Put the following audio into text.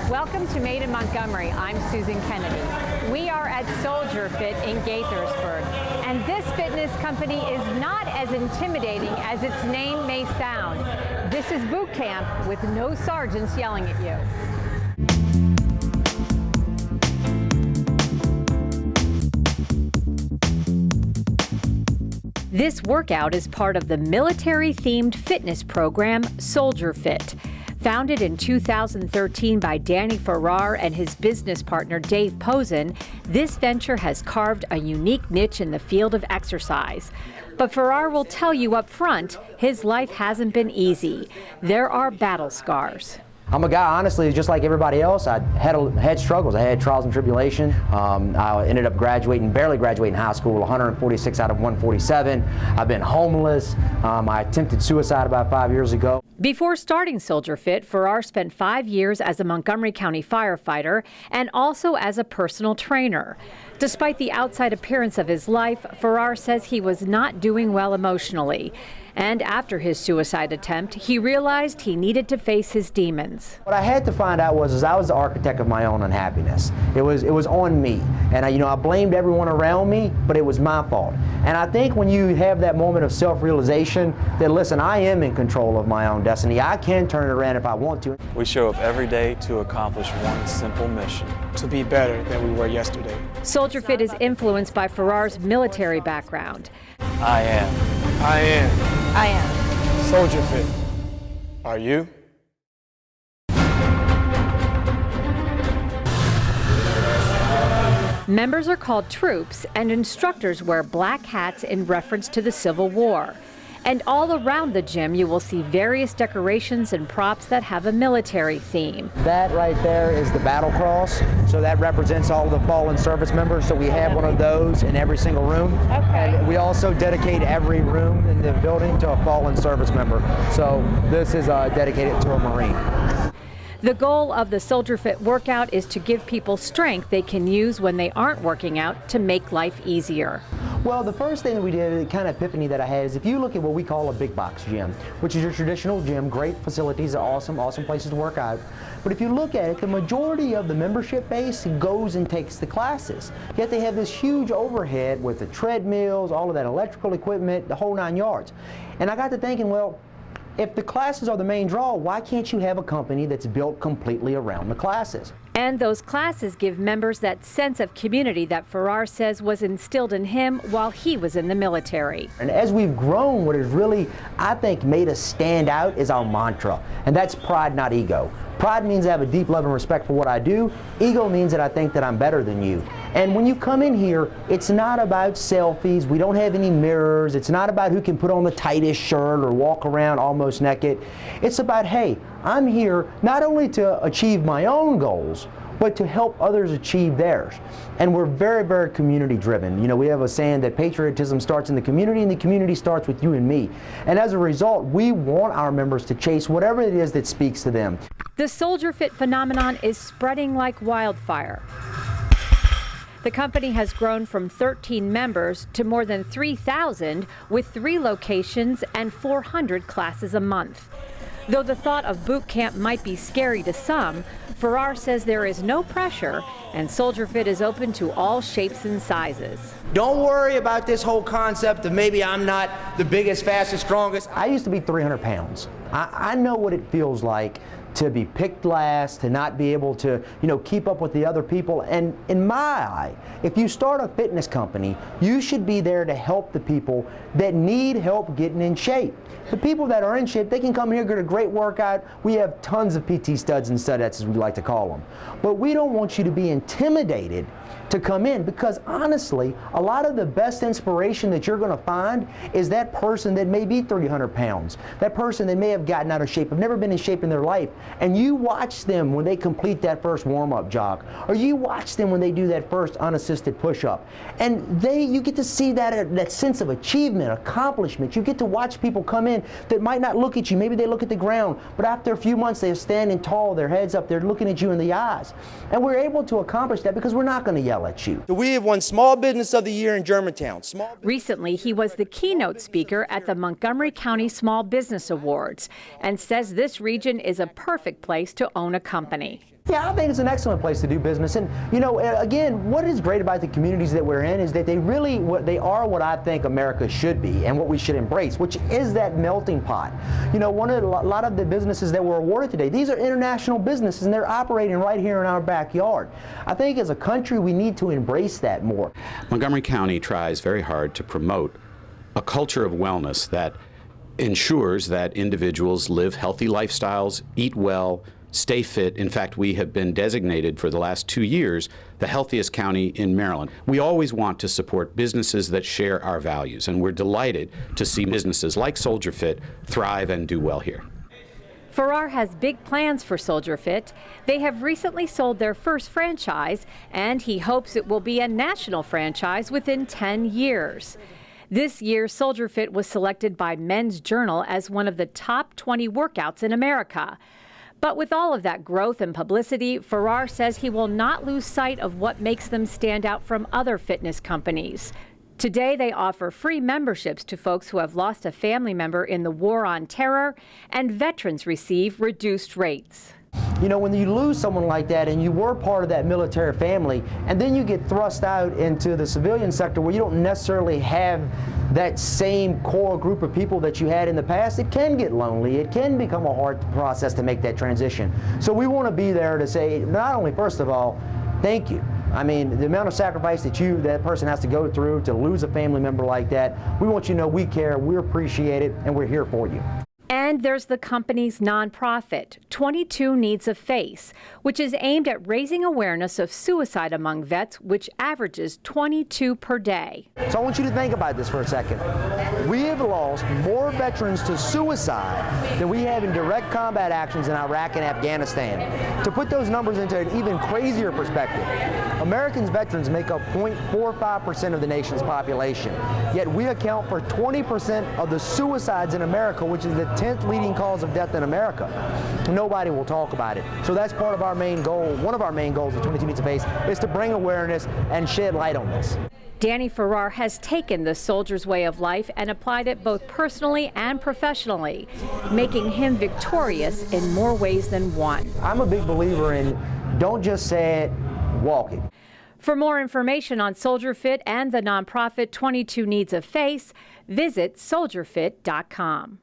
Welcome to Made in Montgomery. I'm Susan Kennedy. We are at SoldierFit in Gaithersburg, and this fitness company is not as intimidating as its name may sound. This is boot camp with no sergeants yelling at you. This workout is part of the military-themed fitness program, SoldierFit. Founded in 2013 by Danny Farrar and his business partner Dave Posen, this venture has carved a unique niche in the field of exercise. But Farrar will tell you up front, his life hasn't been easy. There are battle scars. I'm a guy, honestly, just like everybody else. I had struggles. I had trials and tribulation. I ended up barely graduating high school, 146 out of 147. I've been homeless. I attempted suicide about 5 years ago. Before starting SoldierFit, Farrar spent 5 years as a Montgomery County firefighter and also as a personal trainer. Despite the outside appearance of his life, Farrar says he was not doing well emotionally. And after his suicide attempt, he realized he needed to face his demons. What I had to find out was I was the architect of my own unhappiness. It was on me. And I blamed everyone around me, but it was my fault. And I think when you have that moment of self-realization that, listen, I am in control of my own destiny. I can turn it around if I want to. We show up every day to accomplish one simple mission: to be better than we were yesterday. SoldierFit is influenced by Farrar's military background. I am. SoldierFit. Are you? Members are called troops, and instructors wear black hats in reference to the Civil War. And all around the gym, you will see various decorations and props that have a military theme. That right there is the battle cross. So that represents all the fallen service members. So we have one of those in every single room. Okay. And we also dedicate every room in the building to a fallen service member. So this is dedicated to a Marine. The goal of the SoldierFit workout is to give people strength they can use when they aren't working out to make life easier. Well, the first thing that we did, the kind of epiphany that I had, is if you look at what we call a big box gym, which is your traditional gym, great facilities, awesome places to work out. But if you look at it, the majority of the membership base goes and takes the classes. Yet they have this huge overhead with the treadmills, all of that electrical equipment, the whole 9 yards. And I got to thinking, well, if the classes are the main draw, why can't you have a company that's built completely around the classes? And those classes give members that sense of community that Farrar says was instilled in him while he was in the military. And as we've grown, what has really, I think, made us stand out is our mantra, and that's pride, not ego. Pride means I have a deep love and respect for what I do. Ego means that I think that I'm better than you. And when you come in here, it's not about selfies. We don't have any mirrors. It's not about who can put on the tightest shirt or walk around almost naked. It's about, hey, I'm here not only to achieve my own goals, but to help others achieve theirs. And we're very, very community driven. We have a saying that patriotism starts in the community, and the community starts with you and me. And as a result, we want our members to chase whatever it is that speaks to them. The SoldierFit phenomenon is spreading like wildfire. The company has grown from 13 members to more than 3,000 with 3 locations and 400 classes a month. Though the thought of boot camp might be scary to some, Farrar says there is no pressure and SoldierFit is open to all shapes and sizes. Don't worry about this whole concept of maybe I'm not the biggest, fastest, strongest. I used to be 300 pounds. I know what it feels like to be picked last, to not be able to, keep up with the other people. And in my eye, if you start a fitness company, you should be there to help the people that need help getting in shape. The people that are in shape, they can come here, get a great workout. We have tons of PT studs and studettes, as we like to call them. But we don't want you to be intimidated to come in, because honestly, a lot of the best inspiration that you're going to find is that person that may be 300 pounds, that person that may have gotten out of shape, have never been in shape in their life, And you watch them when they complete that first warm-up jog, or you watch them when they do that first unassisted push-up. And you get to see that sense of achievement, accomplishment. You get to watch people come in that might not look at you. Maybe they look at the ground, but after a few months they're standing tall, their heads up, they're looking at you in the eyes. And we're able to accomplish that because we're not going to yell at you. We have won Small Business of the Year in Germantown. Recently, he was the keynote speaker at the Montgomery County Small Business Awards and says this region is a perfect place to own a company. Yeah, I think it's an excellent place to do business. And, you know, again, what is great about the communities that we're in is that they are what I think America should be and what we should embrace, which is that melting pot. You know, a lot of the businesses that were awarded today, these are international businesses, and they're operating right here in our backyard. I think as a country, we need to embrace that more. Montgomery County tries very hard to promote a culture of wellness that ensures that individuals live healthy lifestyles, eat well, stay fit. In fact, we have been designated for the last 2 years the healthiest county in Maryland. We always want to support businesses that share our values, and we're delighted to see businesses like SoldierFit thrive and do well here. Farrar has big plans for SoldierFit. They have recently sold their first franchise, and he hopes it will be a national franchise within 10 years. This year, SoldierFit was selected by Men's Journal as one of the top 20 workouts in America. But with all of that growth and publicity, Farrar says he will not lose sight of what makes them stand out from other fitness companies. Today, they offer free memberships to folks who have lost a family member in the war on terror, and veterans receive reduced rates. You know, when you lose someone like that and you were part of that military family, and then you get thrust out into the civilian sector where you don't necessarily have that same core group of people that you had in the past, it can get lonely. It can become a hard process to make that transition. So we want to be there to say, not only, first of all, thank you. I mean, the amount of sacrifice that person has to go through to lose a family member like that, we want you to know we care, we appreciate it, and we're here for you. And there's the company's nonprofit, 22 Needs a Face, which is aimed at raising awareness of suicide among vets, which averages 22 per day. So I want you to think about this for a second. We have lost more veterans to suicide than we have in direct combat actions in Iraq and Afghanistan. To put those numbers into an even crazier perspective, Americans veterans make up 0.45% of the nation's population, yet we account for 20% of the suicides in America, which is the 10th leading cause of death in America. Nobody will talk about it. So that's part of our main goal. One of our main goals of 22 Needs a Face is to bring awareness and shed light on this. Danny Farrar has taken the soldier's way of life and applied it both personally and professionally, making him victorious in more ways than one. I'm a big believer in don't just say it, walk it. For more information on SoldierFit and the nonprofit 22 Needs a Face, visit SoldierFit.com.